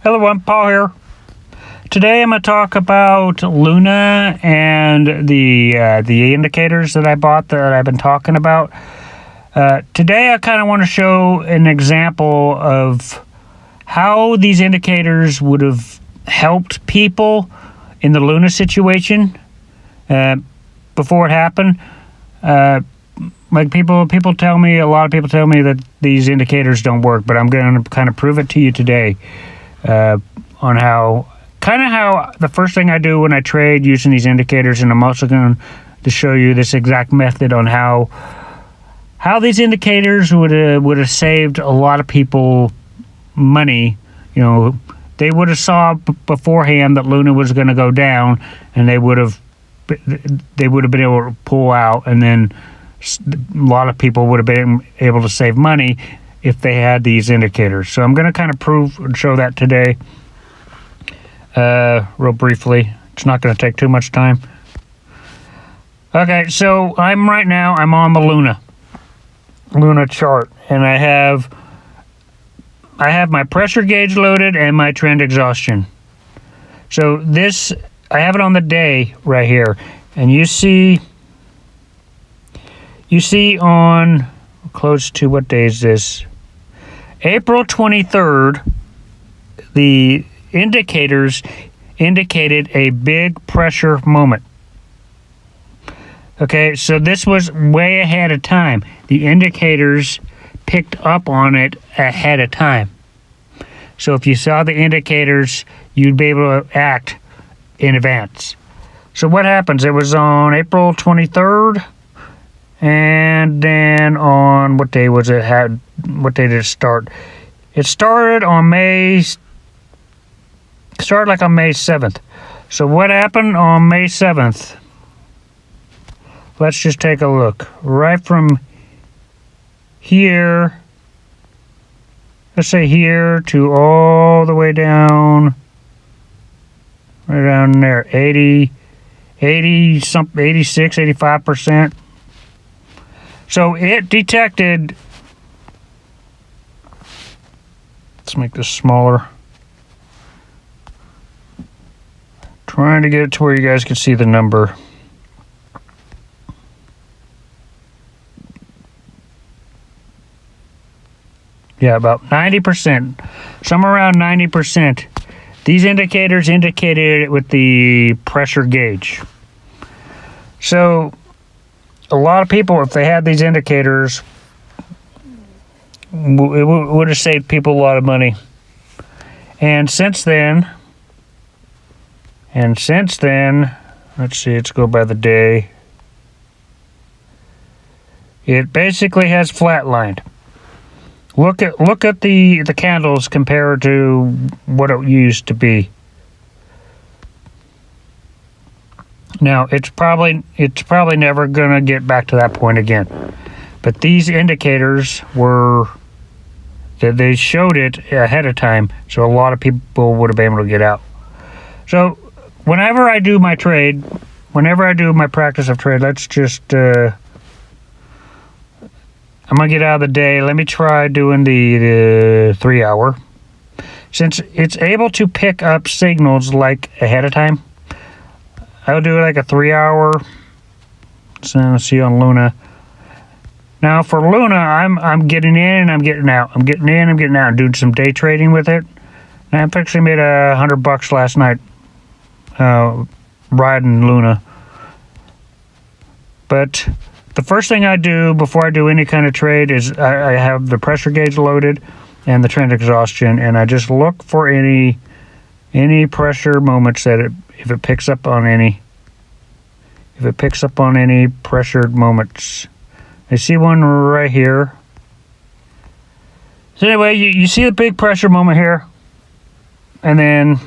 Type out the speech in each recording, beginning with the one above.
Hello, I'm Paul here. Today I'm going to talk about Luna and the indicators that I bought that I've been talking about. Today I kind of want to show an example of how these indicators would have helped people in the Luna situation before it happened. Like people tell me, a lot of people tell me that these indicators don't work, but I'm going to kind of prove it to you today. On how the first thing I do when I trade using these indicators, and I'm also going to show you this exact method on how these indicators would have saved a lot of people money. You know, they would have saw beforehand that Luna was going to go down, and they would have been able to pull out, and then a lot of people would have been able to save money if they had these indicators. So I'm going to kind of prove and show that today real briefly. It's not going to take too much time. Okay, so I'm on the Luna chart, and I have my pressure gauge loaded and my trend exhaustion. So this, I have it on the day right here, and you see on close to, what day is this? April 23rd, the indicators indicated a big pressure moment. Okay, so this was way ahead of time. The indicators picked up on it ahead of time. So if you saw the indicators, you'd be able to act in advance. So what happens? It was on April 23rd, and then on, what day was it? What day did it start? It started on May 7th. So what happened on May 7th? Let's just take a look. Right from here, let's say here, to all the way down, right down there, 80 something, 86, 85%. So it detected, let's make this smaller. Trying to get it to where you guys can see the number. Yeah, about 90%, somewhere around 90%. These indicators indicated it with the pressure gauge. So a lot of people, if they had these indicators, it would have saved people a lot of money. And since then, let's see, let's go by the day. It basically has flatlined. Look at the candles compared to what it used to be. Now, it's probably never going to get back to that point again. But these indicators they showed it ahead of time, so a lot of people would have been able to get out. So whenever I do my practice of trade, let's just, I'm going to get out of the day. Let me try doing the 3 hour. Since it's able to pick up signals like ahead of time, I'll do like a 3 hour. So let's see on Luna. Now for Luna, I'm getting in and I'm getting out. I'm getting in, I'm getting out. I'm doing some day trading with it. And I actually made $100 last night riding Luna. But the first thing I do before I do any kind of trade is I have the pressure gauge loaded and the trend exhaustion, and I just look for any pressure moments that if it picks up on any pressured moments. I see one right here. So anyway, you see the big pressure moment here, and then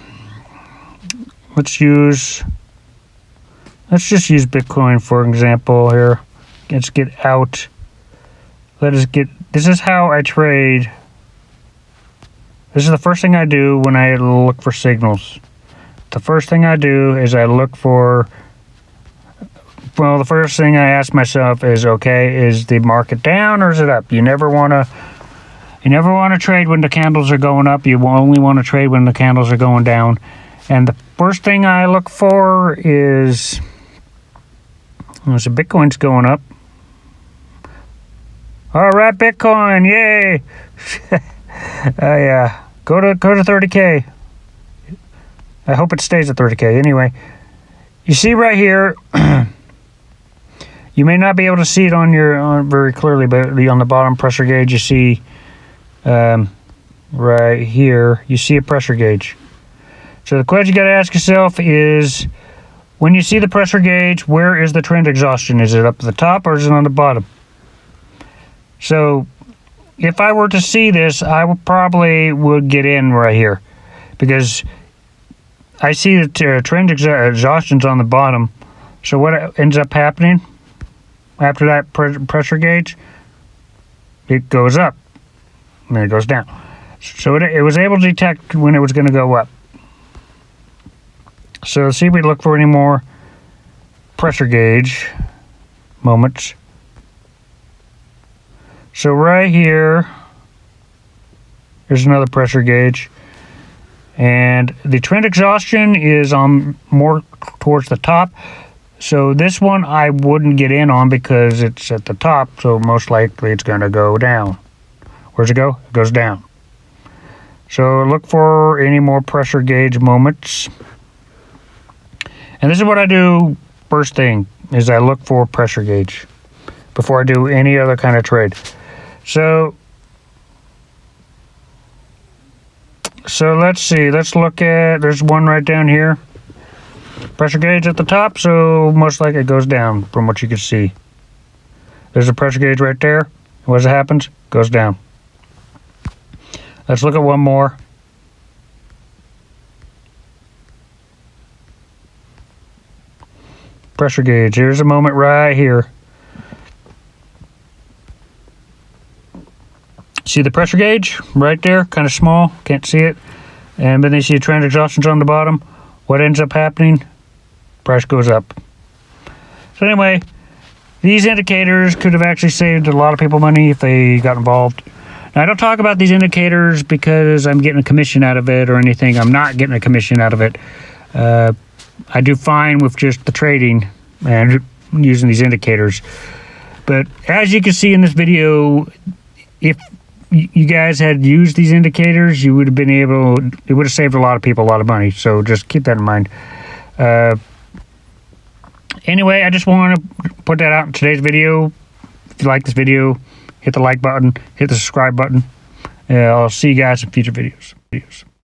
let's just use Bitcoin for example here. Let's get out. This is how I trade. This is the first thing I do when I look for signals. The first thing I do is I look for, well, the first thing I ask myself is, okay, is the market down or is it up? You never want to You never want to trade when the candles are going up. You only want to trade when the candles are going down. And the first thing I look for is, the Bitcoin's going up. All right, Bitcoin, yay! Yeah, go to 30K. I hope it stays at 30K. Anyway, you see right here, you may not be able to see it on very clearly, but on the bottom pressure gauge, you see right here, you see a pressure gauge. So the question you got to ask yourself is, when you see the pressure gauge, where is the trend exhaustion? Is it up at the top or is it on the bottom? So if I were to see this, I would get in right here, because I see that trend exhaustion's on the bottom. So what ends up happening after that pressure gauge? It goes up and then it goes down. So it was able to detect when it was going to go up. So let's see if we look for any more pressure gauge moments. So right here, there's another pressure gauge. And the trend exhaustion is on more towards the top. So this one I wouldn't get in on because it's at the top. So most likely it's going to go down. Where's it go? It goes down. So look for any more pressure gauge moments. And this is what I do first thing, is I look for pressure gauge before I do any other kind of trade. So let's see. Let's look at, there's one right down here. Pressure gauge at the top, so most likely it goes down from what you can see. There's a pressure gauge right there. What happens? Goes down. Let's look at one more. Pressure gauge. Here's a moment right here. See the pressure gauge right there? Kind of small. Can't see it. And then you see trend exhaustion's on the bottom. What ends up happening? Price goes up. So anyway, these indicators could have actually saved a lot of people money if they got involved. Now, I don't talk about these indicators because I'm getting a commission out of it or anything. I'm not getting a commission out of it. I do fine with just the trading and using these indicators. But as you can see in this video, if you guys had used these indicators, you would have been able, it would have saved a lot of people a lot of money. So just keep that in mind. Anyway, I just want to put that out in today's video. If you like this video, hit the like button, hit the subscribe button. I'll see you guys in future videos.